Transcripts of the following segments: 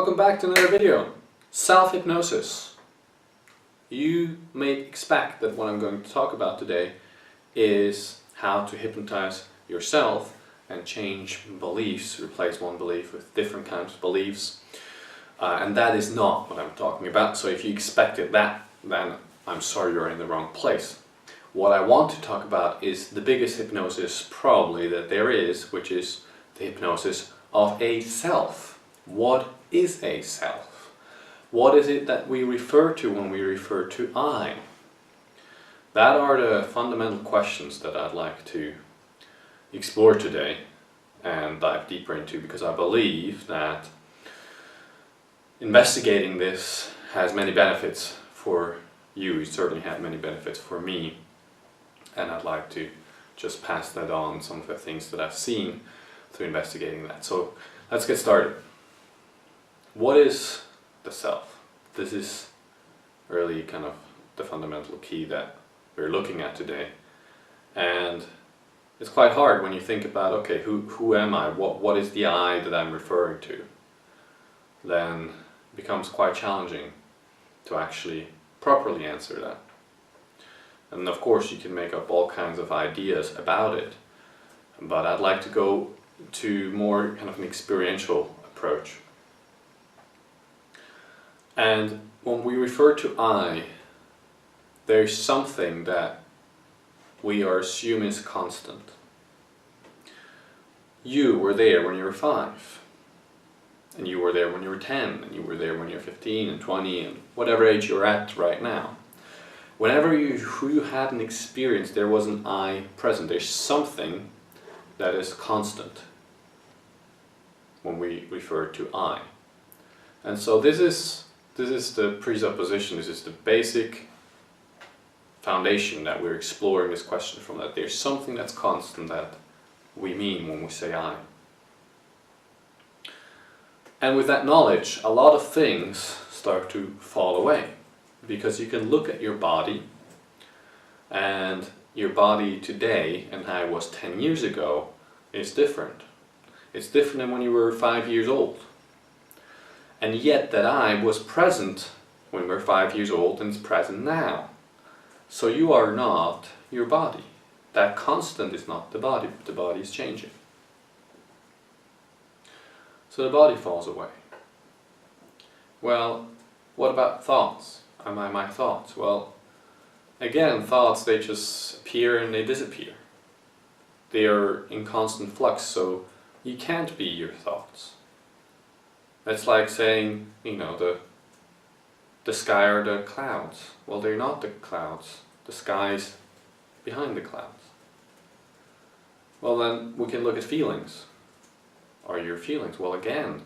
Welcome back to another video. Self-hypnosis. You may expect that what I'm going to talk about today is how to hypnotize yourself and change beliefs, replace one belief with different kinds of beliefs. And that is not what I'm talking about. So if you expected that, then I'm sorry, you're in the wrong place. What I want to talk about is the biggest hypnosis probably that there is, which is the hypnosis of a self. What is a self? What is it that we refer to when we refer to I? That are the fundamental questions that I'd like to explore today and dive deeper into, because I believe that investigating this has many benefits for you. It certainly had many benefits for me, and I'd like to just pass that on, some of the things that I've seen through investigating that. So let's get started. What is the self? This is really kind of the fundamental key that we're looking at today. And it's quite hard when you think about, okay, who am I? What is the I that I'm referring to? Then it becomes quite challenging to actually properly answer that. And of course you can make up all kinds of ideas about it, but I'd like to go to more kind of an experiential approach. And when we refer to I, there's something that we are assuming is constant. You were there when you were 5, and you were there when you were 10, and you were there when you were 15 and 20 and whatever age you're at right now. Whenever you had an experience, there was an I present. There's something that is constant when we refer to I. And so this is the presupposition, this is the basic foundation that we're exploring this question from, that there's something that's constant that we mean when we say I. And with that knowledge, a lot of things start to fall away, because you can look at your body, and your body today and how it was 10 years ago is different. It's different than when you were 5 years old. And yet that I was present when we were 5 years old and is present now. So you are not your body. That constant is not the body is changing. So the body falls away. Well, what about thoughts? Am I my thoughts? Well, again, thoughts, they just appear and they disappear. They are in constant flux, so you can't be your thoughts. That's like saying, you know, the sky are the clouds. Well, they're not the clouds. The sky's behind the clouds. Well, then we can look at feelings. Are your feelings? Well, again,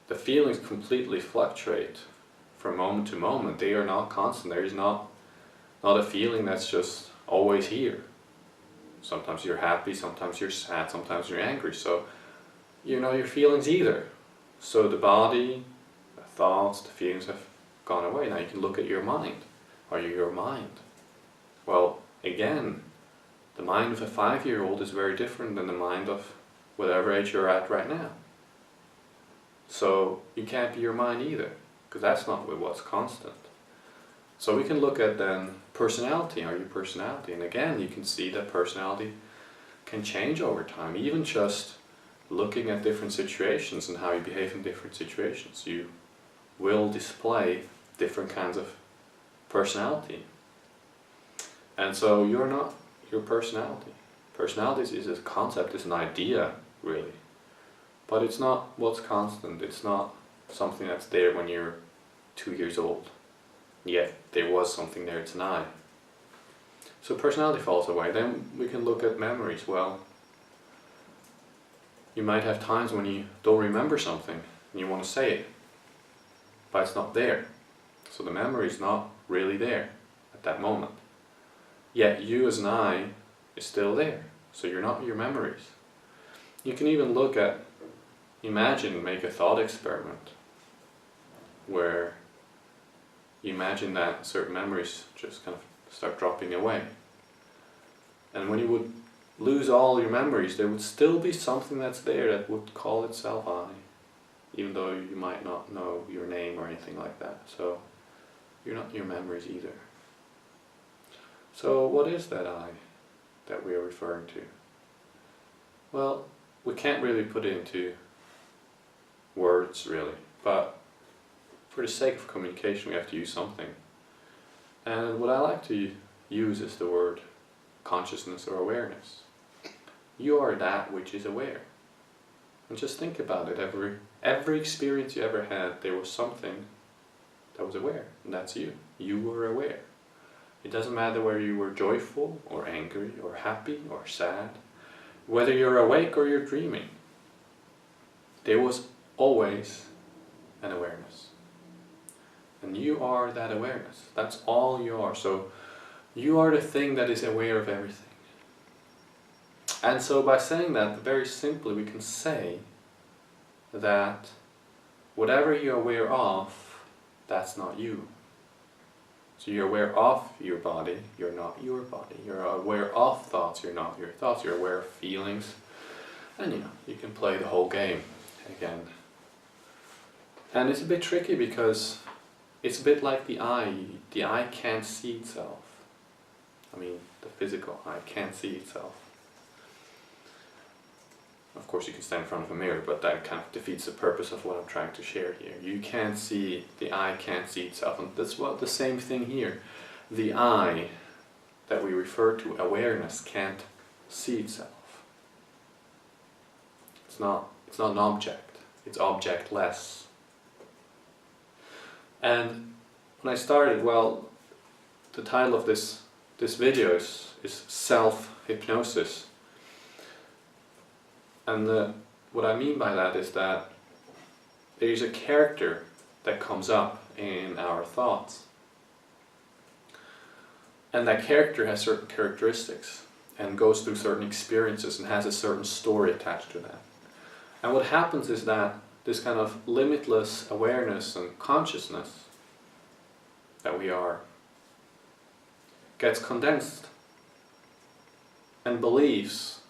the feelings completely fluctuate from moment to moment. They are not constant. There is not a feeling that's just always here. Sometimes you're happy, sometimes you're sad, sometimes you're angry. So you're not your feelings either. So the body, the thoughts, the feelings have gone away. Now you can look at your mind. Are you your mind? Well, again, the mind of a 5-year-old is very different than the mind of whatever age you're at right now. So you can't be your mind either, because that's not what's constant. So we can look at then personality. Are you personality? And again, you can see that personality can change over time, even just looking at different situations and how you behave in different situations. You will display different kinds of personality. And so you're not your personality. Personality is a concept, it's an idea, really. But it's not what's constant. It's not something that's there when you're 2 years old. Yet there was something there, it's an I. So personality falls away. Then we can look at memories. Well, you might have times when you don't remember something and you want to say it, but it's not there. So the memory is not really there at that moment. Yet you as an I is still there. So you're not your memories. You can even look at, make a thought experiment where you imagine that certain memories just kind of start dropping away. And when you would lose all your memories, there would still be something that's there that would call itself I. even though you might not know your name or anything like that. So you're not your memories either. So what is that I that we are referring to? Well, we can't really put it into words really, but for the sake of communication we have to use something. And what I like to use is the word consciousness or awareness. You are that which is aware. And just think about it, every experience you ever had, there was something that was aware, and that's you. You were aware. It doesn't matter whether you were joyful or angry or happy or sad, whether you're awake or you're dreaming. There was always an awareness. And you are that awareness. That's all you are. So you are the thing that is aware of everything. And so by saying that, very simply we can say that whatever you're aware of, that's not you. So you're aware of your body, you're not your body. You're aware of thoughts, you're not your thoughts. You're aware of feelings. And you can play the whole game again. And it's a bit tricky because it's a bit like the eye. The eye can't see itself. I mean, the physical eye can't see itself. Of course you can stand in front of a mirror, but that kind of defeats the purpose of what I'm trying to share here. You can't see, the eye can't see itself, and that's the same thing here. The I that we refer to, awareness, can't see itself. It's not an object, it's objectless. And when I started, well, the title of this video is Self-Hypnosis. And what I mean by that is that there is a character that comes up in our thoughts. And that character has certain characteristics and goes through certain experiences and has a certain story attached to that. And what happens is that this kind of limitless awareness and consciousness that we are gets condensed and believes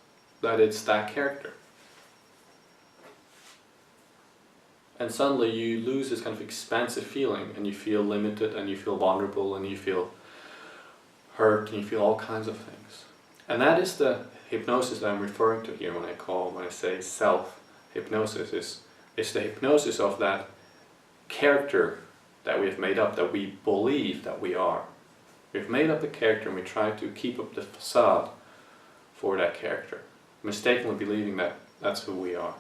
that it's that character. And suddenly you lose this kind of expansive feeling and you feel limited and you feel vulnerable and you feel hurt and you feel all kinds of things. And that is the hypnosis that I'm referring to here when I say self-hypnosis. It's the hypnosis of that character that we have made up, that we believe that we are. We've made up a character and we try to keep up the facade for that character, mistakenly believing that that's who we are.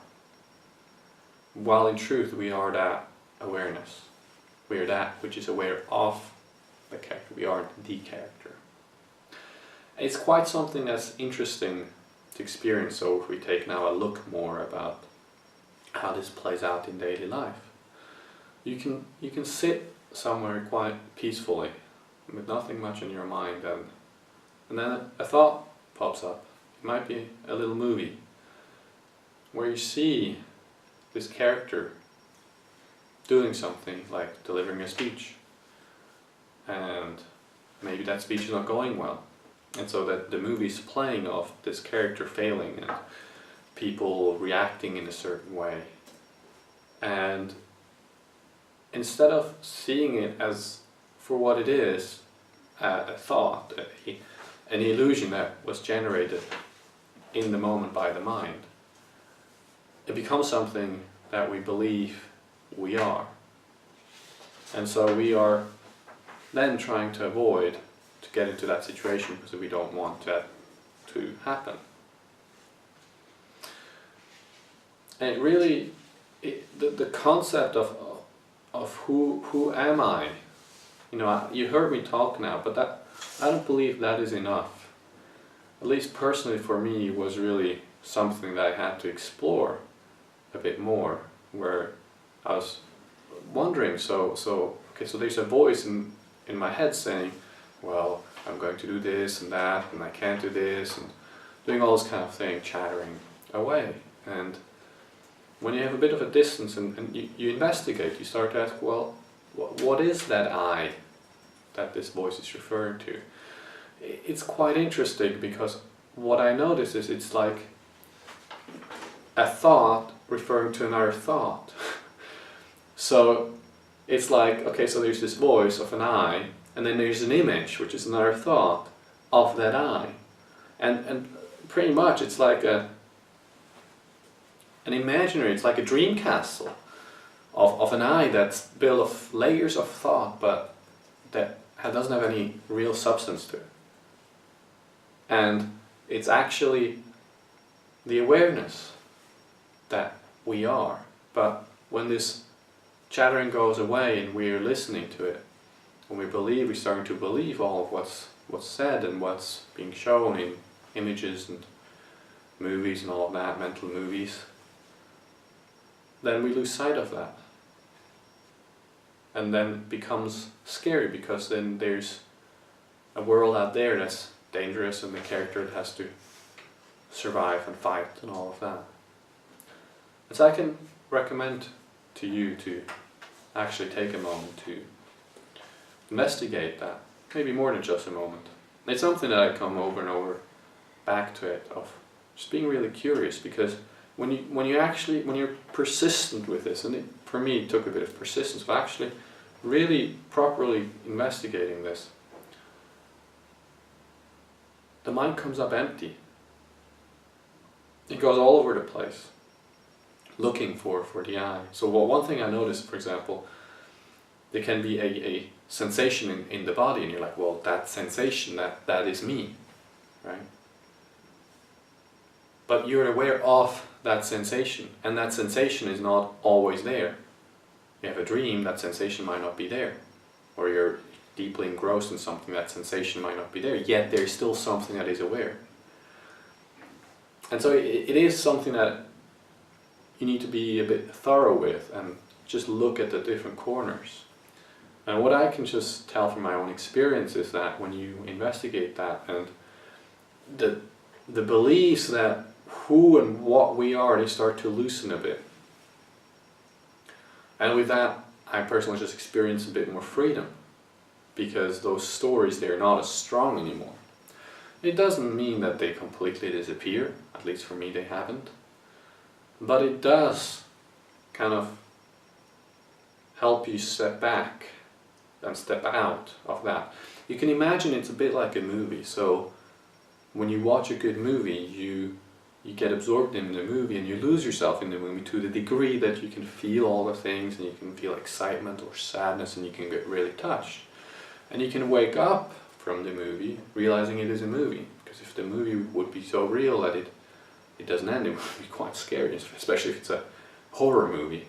While in truth we are that awareness. We are that which is aware of the character. We are the character. It's quite something that's interesting to experience. So if we take now a look more about how this plays out in daily life, you can sit somewhere quite peacefully with nothing much in your mind, and then a thought pops up. It might be a little movie where you see this character doing something like delivering a speech, and maybe that speech is not going well, and so that the movie's playing of this character failing and people reacting in a certain way. And instead of seeing it as for what it is, a thought, an illusion that was generated in the moment by the mind, it becomes something that we believe we are. And so we are then trying to avoid to get into that situation because we don't want that to happen. And it really, the concept of who am I, you heard me talk now, but I don't believe that is enough. At least personally for me, it was really something that I had to explore a bit more, where I was wondering, so there's a voice in my head saying, well, I'm going to do this and that, and I can't do this, and doing all this kind of thing, chattering away. And when you have a bit of a distance and you investigate, you start to ask, well, what is that I that this voice is referring to? It's quite interesting, because what I notice is it's like a thought referring to another thought. So it's like, okay, so there's this voice of an I, and then there's an image, which is another thought of that I. And pretty much it's like an imaginary, it's like a dream castle of an I that's built of layers of thought, but that doesn't have any real substance to it. And it's actually the awareness that we are. But when this chattering goes away and we're listening to it, when we're starting to believe all of what's said and what's being shown in images and movies and all of that, mental movies, then we lose sight of that. And then it becomes scary, because then there's a world out there that's dangerous and the character has to survive and fight and all of that. And so I can recommend to you to actually take a moment to investigate that, maybe more than just a moment. It's something that I come over and over back to it, of just being really curious, because when you're persistent with this, and for me it took a bit of persistence, but actually really properly investigating this, the mind comes up empty. It goes all over the place, looking for the I. So one thing I noticed, for example, there can be a sensation in the body, and you're like, well, that sensation, that is me, right? But you're aware of that sensation, and that sensation is not always there. You have a dream, that sensation might not be there. Or you're deeply engrossed in something, that sensation might not be there, yet there's still something that is aware. And so it is something that you need to be a bit thorough with and just look at the different corners. And what I can just tell from my own experience is that when you investigate that, and the beliefs that who and what we are, they start to loosen a bit. And with that, I personally just experience a bit more freedom, because those stories, they're not as strong anymore. It doesn't mean that they completely disappear, at least for me they haven't, but it does kind of help you step back and step out of that. You can imagine it's a bit like a movie. So when you watch a good movie, you get absorbed in the movie and you lose yourself in the movie to the degree that you can feel all the things, and you can feel excitement or sadness, and you can get really touched. And you can wake up from the movie realizing it is a movie, because if the movie would be so real that it doesn't end, it would be quite scary, especially if it's a horror movie.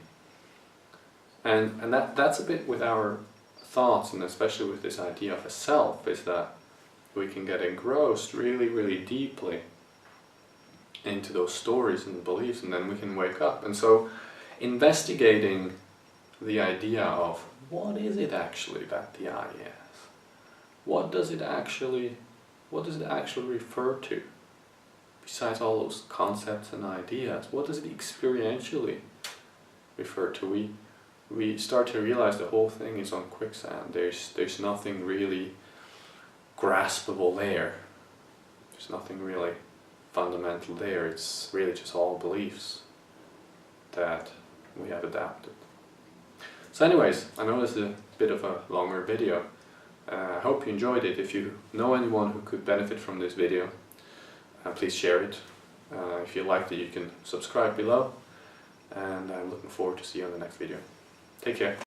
And that's a bit with our thoughts, and especially with this idea of a self, is that we can get engrossed really, really deeply into those stories and beliefs, and then we can wake up. And so investigating the idea of what is it actually that the I is? What does it actually refer to? Besides all those concepts and ideas, what does it experientially refer to? We start to realize the whole thing is on quicksand. There's nothing really graspable there. There's nothing really fundamental there. It's really just all beliefs that we have adapted. So anyways, I know this is a bit of a longer video. I hope you enjoyed it. If you know anyone who could benefit from this video, please share it. If you liked it, you can subscribe below, and I'm looking forward to see you on the next video. Take care.